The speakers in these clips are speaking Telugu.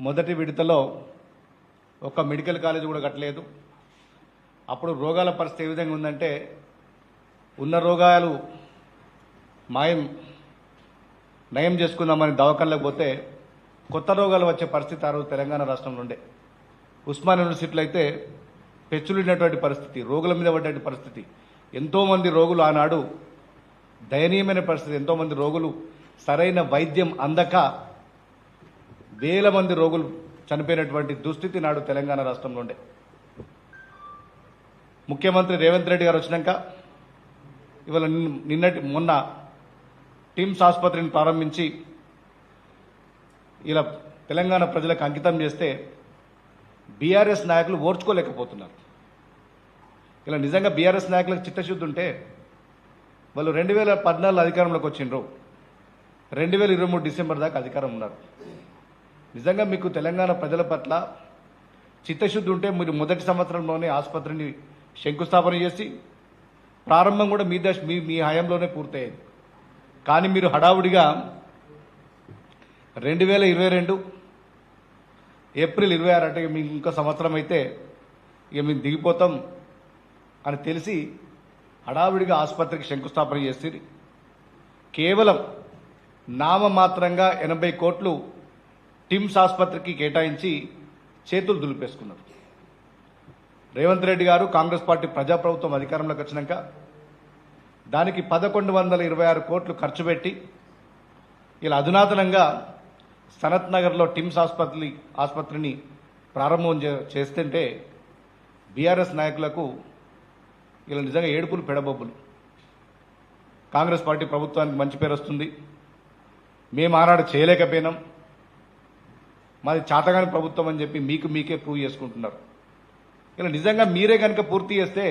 మొదటి విడతలో ఒక మెడికల్ కాలేజ్ కూడా కట్టలేదు. అప్పుడు రోగాల పరిస్థితి ఏ విధంగా ఉందంటే ఉన్న రోగాలు నయం చేసుకుందామని దవాఖానలకు పోతే కొత్త రోగాలు వచ్చే పరిస్థితి ఆ రోజు తెలంగాణ రాష్ట్రంలో ఉండే. ఉస్మాన్ యూనివర్సిటీలో అయితే పెచ్చులున్నటువంటి పరిస్థితి, రోగుల మీద పడ్డ పరిస్థితి. ఎంతోమంది రోగులు ఆనాడు దయనీయమైన పరిస్థితి. ఎంతోమంది రోగులు సరైన వైద్యం అందక వేల మంది రోగులు చనిపోయినటువంటి దుస్థితి నాడు తెలంగాణ రాష్ట్రంలో ఉండే. ముఖ్యమంత్రి రేవంత్ రెడ్డి గారు వచ్చినాక ఇవాళ మొన్న టిమ్స్ ఆసుపత్రిని ప్రారంభించి ఇలా తెలంగాణ ప్రజలకు అంకితం చేస్తే బీఆర్ఎస్ నాయకులు ఓర్చుకోలేకపోతున్నారు. ఇలా నిజంగా బీఆర్ఎస్ నాయకులకు చిత్తశుద్ధి ఉంటే వాళ్ళు 2014 అధికారంలోకి వచ్చిండ్రు, 2023 డిసెంబర్ దాకా అధికారం ఉన్నారు. నిజంగా మీకు తెలంగాణ ప్రజల పట్ల చిత్తశుద్ధి ఉంటే మీరు మొదటి సంవత్సరంలోనే ఆసుపత్రిని శంకుస్థాపన చేసి ప్రారంభం కూడా మీ హయాంలోనే పూర్తయ్యేది. కానీ మీరు హడావుడిగా 2022 ఏప్రిల్ 26 అంటే మీకు ఇంకో సంవత్సరం అయితే ఇక మేము దిగిపోతాం అని తెలిసి హడావుడిగా ఆసుపత్రికి శంకుస్థాపన చేసి కేవలం నామమాత్రంగా 80 కోట్లు టిమ్స్ ఆసుపత్రికి కేటాయించి చేతులు దులిపేసుకున్నారు. రేవంత్ రెడ్డి గారు కాంగ్రెస్ పార్టీ ప్రజాప్రభుత్వం అధికారంలోకి వచ్చినాక దానికి 1126 కోట్లు ఖర్చు పెట్టి ఇలా అధునాతనంగా సనత్ నగర్లో టిమ్స్ ఆసుపత్రిని ప్రారంభం చేస్తుంటే బీఆర్ఎస్ నాయకులకు ఇలా నిజంగా ఏడుపులు పెడబొబ్బులు. కాంగ్రెస్ పార్టీ ప్రభుత్వానికి మంచి పేరు వస్తుంది, మేము ఆనాడు చేయలేకపోయినాం, మాది చాతగాని ప్రభుత్వం అని చెప్పి మీకే ప్రూవ్ చేసుకుంటున్నారు. ఇలా నిజంగా మీరే కనుక పూర్తి చేస్తే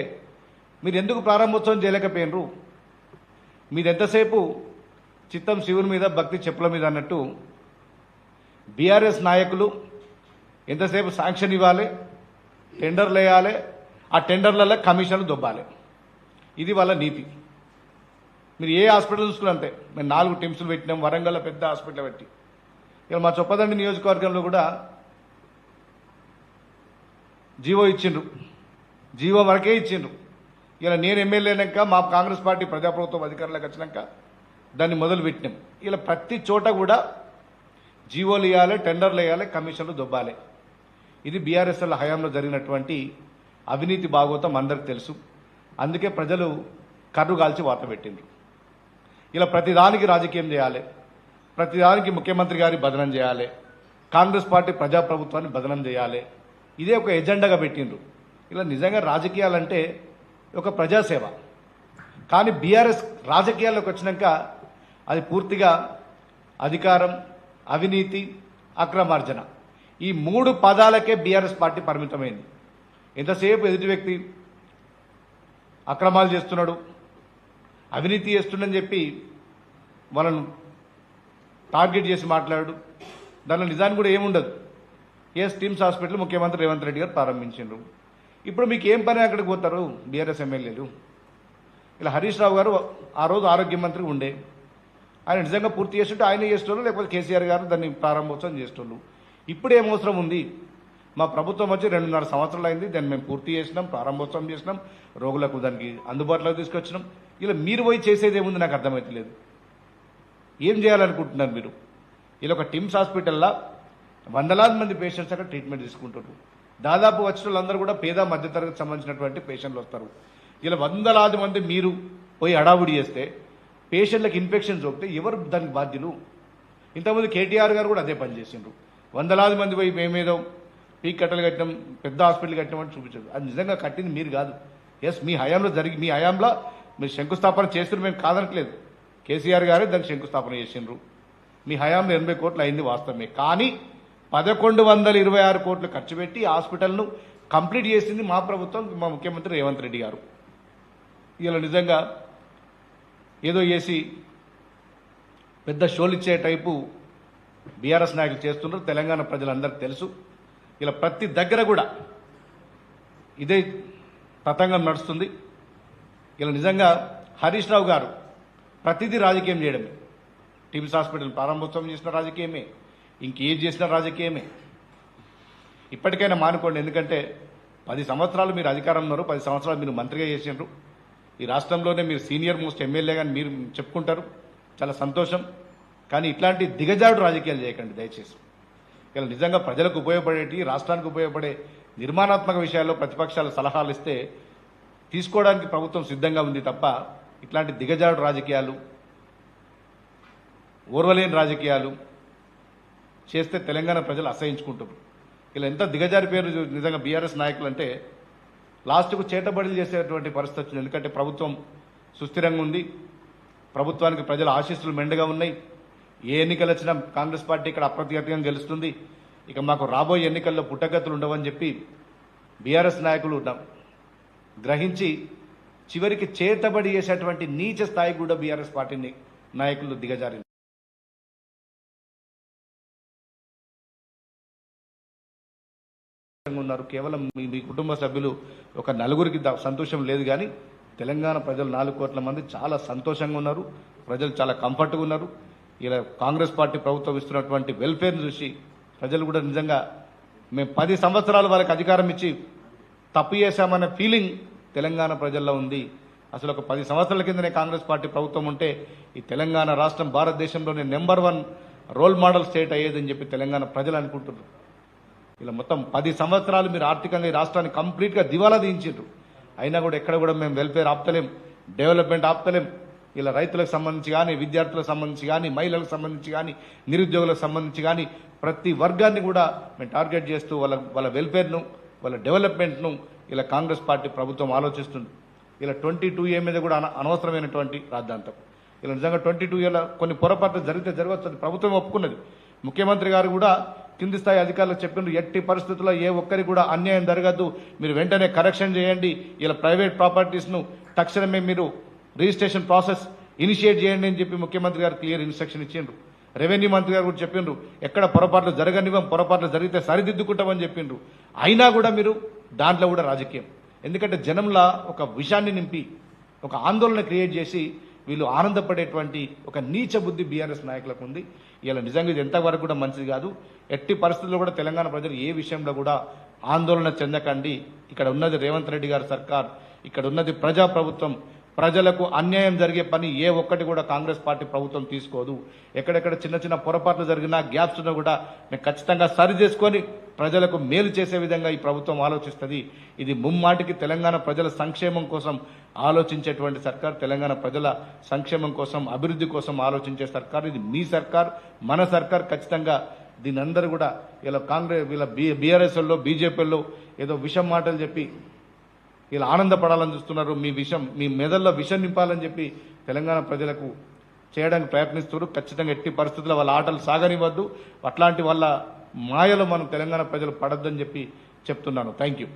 మీరు ఎందుకు ప్రారంభోత్సవం చేయలేకపోయినరు? మీరు ఎంతసేపు చిత్తం శివుని మీద భక్తి చెప్పుల మీద అన్నట్టు బీఆర్ఎస్ నాయకులు ఎంతసేపు శాంక్షన్ ఇవ్వాలి, టెండర్లు వేయాలి, ఆ టెండర్లలో కమిషన్లు దొబ్బాలి. ఇది వాళ్ళ నీతి. మీరు ఏ హాస్పిటల్ చూసుకుని అంతే. మేము 4 టిమ్స్లు పెట్టినాం, వరంగల్లో పెద్ద హాస్పిటల్ పెట్టి. ఇలా మా చొప్పదండి నియోజకవర్గంలో కూడా జీవో ఇచ్చిండ్రు, జీవో వరకే ఇచ్చిండ్రు. ఇలా నేను ఎమ్మెల్యేనాక మా కాంగ్రెస్ పార్టీ ప్రజాప్రభుత్వం అధికారంలోకి వచ్చినాక దాన్ని మొదలు పెట్టినాం. ఇలా ప్రతి చోట కూడా జీవోలు ఇవ్వాలి, టెండర్లు వేయాలి, కమిషన్లు దొబ్బాలి. ఇది బీఆర్ఎస్ఎల్ హయాంలో జరిగినటువంటి అవినీతి భాగోతం అందరికి తెలుసు. అందుకే ప్రజలు కర్రు కాల్చి వార్త పెట్టిండ్రు. ఇలా ప్రతిదానికి రాజకీయం చేయాలి, ప్రతిదానికి ముఖ్యమంత్రి గారి బదనం చేయాలి, కాంగ్రెస్ పార్టీ ప్రజాప్రభుత్వాన్ని బదనం చేయాలి. ఇదే ఒక ఎజెండాగా పెట్టిండ్రు. ఇలా నిజంగా రాజకీయాలంటే ఒక ప్రజాసేవ. కానీ బీఆర్ఎస్ రాజకీయాల్లోకి వచ్చినాక అది పూర్తిగా అధికారం, అవినీతి, అక్రమార్జన, ఈ 3 పదాలకే బీఆర్ఎస్ పార్టీ పరిమితమైంది. ఎంతసేపు ఎదుటి వ్యక్తి అక్రమాలు చేస్తున్నాడు, అవినీతి చేస్తుండని చెప్పి వాళ్ళను టార్గెట్ చేసి మాట్లాడు. దానిలో నిజానికి కూడా ఏముండదు. టిమ్స్ హాస్పిటల్ ముఖ్యమంత్రి రేవంత్ రెడ్డి గారు ప్రారంభించారు. ఇప్పుడు మీకు ఏం పని అక్కడికి పోతారు బీఆర్ఎస్ ఎమ్మెల్యేలు? ఇలా హరీష్ రావు గారు ఆ రోజు ఆరోగ్య మంత్రి ఉండే, ఆయన నిజంగా పూర్తి చేస్తుంటే ఆయన చేసేటోళ్ళు, లేకపోతే కేసీఆర్ గారు దాన్ని ప్రారంభోత్సవం చేసేటోళ్ళు. ఇప్పుడు ఏం అవసరం ఉంది? మా ప్రభుత్వం వచ్చి 2.5 సంవత్సరాలు అయింది, దాన్ని మేము పూర్తి చేసినాం, ప్రారంభోత్సవం చేసినాం, రోగులకు దానికి అందుబాటులోకి తీసుకొచ్చినాం. ఇలా మీరు పోయి చేసేది ఏముంది నాకు అర్థమవుతలేదు. ఏం చేయాలనుకుంటున్నారు మీరు? ఇలా ఒక టిమ్స్ హాస్పిటల్లో వందలాది మంది పేషెంట్స్ అక్కడ ట్రీట్మెంట్ తీసుకుంటారు. దాదాపు వచ్చిన వాళ్ళందరూ కూడా పేద మధ్యతరగతికి సంబంధించినటువంటి పేషెంట్లు వస్తారు. ఇలా వందలాది మంది మీరు పోయి హడావుడి చేస్తే పేషెంట్లకు ఇన్ఫెక్షన్ సోకితే ఎవరు దానికి బాధ్యులు? ఇంతకుముందు కేటీఆర్ గారు కూడా అదే పని చేసిండ్రు. వందలాది మంది పోయి మేమేదో పీక్ కట్టలు కట్టినాం, పెద్ద హాస్పిటల్ కట్టినామని చూపించారు. అది నిజంగా కట్టింది మీరు కాదు. మీ హయాంలో మీ హయాంలో మీరు శంకుస్థాపన చేస్తున్నారు, మేము కాదనట్లేదు. కేసీఆర్ గారే దానికి శంకుస్థాపన చేసిండ్రు. మీ హయాంలో 80 కోట్లు అయింది వాస్తవమే. కానీ 1126 కోట్లు ఖర్చు పెట్టి హాస్పిటల్ను కంప్లీట్ చేసింది మా ప్రభుత్వం, మా ముఖ్యమంత్రి రేవంత్ రెడ్డి గారు. ఇలా నిజంగా ఏదో చేసి పెద్ద షోలు ఇచ్చే టైపు బీఆర్ఎస్ నాయకులు చేస్తున్నారు. తెలంగాణ ప్రజలందరికీ తెలుసు. ఇలా ప్రతి దగ్గర కూడా ఇదే తతంగం నడుస్తుంది. ఇలా నిజంగా హరీష్ రావు గారు ప్రతిదీ రాజకీయం చేయడమే. టిమ్స్ హాస్పిటల్ ప్రారంభోత్సవం చేసిన రాజకీయమే, ఇంకేం చేసిన రాజకీయమే. ఇప్పటికైనా మానుకోండి. ఎందుకంటే 10 సంవత్సరాలు మీరు అధికారంలో ఉన్నారు, 10 సంవత్సరాలు మీరు మంత్రిగా చేసినారు. ఈ రాష్ట్రంలోనే మీరు సీనియర్ మోస్ట్ ఎమ్మెల్యేగా మీరు చెప్పుకుంటారు, చాలా సంతోషం. కానీ ఇట్లాంటి దిగజాడు రాజకీయాలు చేయకండి దయచేసి. ఇలా నిజంగా ప్రజలకు ఉపయోగపడేటి, రాష్ట్రానికి ఉపయోగపడే నిర్మాణాత్మక విషయాల్లో ప్రతిపక్షాలు సలహాలు ఇస్తే తీసుకోవడానికి ప్రభుత్వం సిద్ధంగా ఉంది తప్ప ఇట్లాంటి దిగజాడు రాజకీయాలు, ఓర్వలేని రాజకీయాలు చేస్తే తెలంగాణ ప్రజలు అసహించుకుంటారు. ఇలా ఎంత దిగజారి పేరు నిజంగా బీఆర్ఎస్ నాయకులు అంటే లాస్ట్కు చేతబడులు చేసేటువంటి పరిస్థితి వచ్చింది. ఎందుకంటే ప్రభుత్వం సుస్థిరంగా ఉంది, ప్రభుత్వానికి ప్రజల ఆశీస్సులు మెండుగా ఉన్నాయి. ఏ ఎన్నికలు వచ్చినా కాంగ్రెస్ పార్టీ ఇక్కడ అప్రతిహతంగా గెలుస్తుంది, ఇక మాకు రాబోయే ఎన్నికల్లో పుట్టగతులు ఉండవని చెప్పి బీఆర్ఎస్ నాయకులు గ్రహించి చివరికి చేతబడి చేసేటువంటి నీచ స్థాయి కూడా బీఆర్ఎస్ పార్టీని నాయకులు దిగజారింది. ఉన్నారు కేవలం మీ కుటుంబ సభ్యులు ఒక నలుగురికి సంతోషం లేదు, కానీ తెలంగాణ ప్రజలు 4 కోట్ల మంది చాలా సంతోషంగా ఉన్నారు, ప్రజలు చాలా కంఫర్ట్గా ఉన్నారు. ఇలా కాంగ్రెస్ పార్టీ ప్రభుత్వం ఇస్తున్నటువంటి వెల్ఫేర్ని చూసి ప్రజలు కూడా నిజంగా మేము 10 సంవత్సరాలు వాళ్ళకి అధికారం ఇచ్చి తప్పు చేశామనే ఫీలింగ్ తెలంగాణ ప్రజల్లో ఉంది. అసలు ఒక 10 సంవత్సరాల కిందనే కాంగ్రెస్ పార్టీ ప్రభుత్వం ఉంటే ఈ తెలంగాణ రాష్ట్రం భారతదేశంలోనే నెంబర్ 1 రోల్ మోడల్ స్టేట్ అయ్యేదని చెప్పి తెలంగాణ ప్రజలు అనుకుంటున్నారు. ఇలా మొత్తం 10 సంవత్సరాలు మీరు ఆర్థికంగా ఈ రాష్ట్రాన్ని కంప్లీట్గా దివాలా తీయించారు. అయినా కూడా ఎక్కడ కూడా మేము వెల్ఫేర్ ఆపుతలేం, డెవలప్మెంట్ ఆపుతలేం. ఇలా రైతులకు సంబంధించి కానీ, విద్యార్థులకు సంబంధించి కానీ, మహిళలకు సంబంధించి కానీ, నిరుద్యోగులకు సంబంధించి కానీ ప్రతి వర్గాన్ని కూడా మేము టార్గెట్ చేస్తూ వాళ్ళ వెల్ఫేర్ను, వాళ్ళ డెవలప్మెంట్ను ఇలా కాంగ్రెస్ పార్టీ ప్రభుత్వం ఆలోచిస్తుంది. ఇలా 22A మీద కూడా అనవసరమైనటువంటి రాద్ధాంతం. ఇలా నిజంగా 22Aలో కొన్ని పొరపాట్లు జరిగితే జరగవచ్చు, ప్రభుత్వం ఒప్పుకున్నది. ముఖ్యమంత్రి గారు కూడా కింది స్థాయి అధికారులకు చెప్పిన ఎట్టి పరిస్థితుల్లో ఏ ఒక్కరికి కూడా అన్యాయం జరగద్దు, మీరు వెంటనే కరెక్షన్ చేయండి, ఇలా ప్రైవేట్ ప్రాపర్టీస్ను తక్షణమే మీరు రిజిస్ట్రేషన్ ప్రాసెస్ ఇనిషియేట్ చేయండి అని చెప్పి ముఖ్యమంత్రి గారు క్లియర్ ఇన్స్ట్రక్షన్ ఇచ్చిండ్రు. రెవెన్యూ మంత్రి గారు కూడా చెప్పిండ్రు, ఎక్కడ పొరపాట్లు జరగనివ్వం, పొరపాట్లు జరిగితే సరిదిద్దుకుంటామని చెప్పిండ్రు. అయినా కూడా మీరు దాంట్లో కూడా రాజకీయం, ఎందుకంటే జనంలా ఒక విషయాన్ని నింపి ఒక ఆందోళన క్రియేట్ చేసి వీళ్ళు ఆనందపడేటువంటి ఒక నీచ బుద్ధి బీఆర్ఎస్ నాయకులకు ఉంది. ఇలా నిజంగా ఇది ఎంతవరకు కూడా మంచిది కాదు. ఎట్టి పరిస్థితుల్లో కూడా తెలంగాణ ప్రజలు ఏ విషయంలో కూడా ఆందోళన చెందకండి. ఇక్కడ ఉన్నది రేవంత్ రెడ్డి గారి సర్కార్, ఇక్కడ ఉన్నది ప్రజాప్రభుత్వం. ప్రజలకు అన్యాయం జరిగే పని ఏ ఒక్కటి కూడా కాంగ్రెస్ పార్టీ ప్రభుత్వం తీసుకోదు. ఎక్కడెక్కడ చిన్న చిన్న పొరపాట్లు జరిగినా, గ్యాప్స్ ఉన్నా కూడా మేము ఖచ్చితంగా సరి చేసుకొని ప్రజలకు మేలు చేసే విధంగా ఈ ప్రభుత్వం ఆలోచిస్తుంది. ఇది ముమ్మాటికి తెలంగాణ ప్రజల సంక్షేమం కోసం ఆలోచించేటువంటి సర్కార్, తెలంగాణ ప్రజల సంక్షేమం కోసం, అభివృద్ధి కోసం ఆలోచించే సర్కార్. ఇది మీ సర్కార్, మన సర్కార్. ఖచ్చితంగా దీని అందరూ కూడా ఇలా కాంగ్రెస్, వీళ్ళ బీఆర్ఎస్లో, బీజేపీలో ఏదో విషం మాటలు చెప్పి ఇలా ఆనందపడాలని చూస్తున్నారు. మీ మెదల్లో విషం నింపాలని చెప్పి తెలంగాణ ప్రజలకు చేయడానికి ప్రయత్నిస్తున్నారు. ఖచ్చితంగా ఎట్టి పరిస్థితుల్లో వాళ్ళ ఆటలు సాగనివ్వద్దు. అట్లాంటి వాళ్ళ మాయలో మనం తెలంగాణ ప్రజలు పడొద్దని చెప్పి చెప్తున్నాను. Thank you.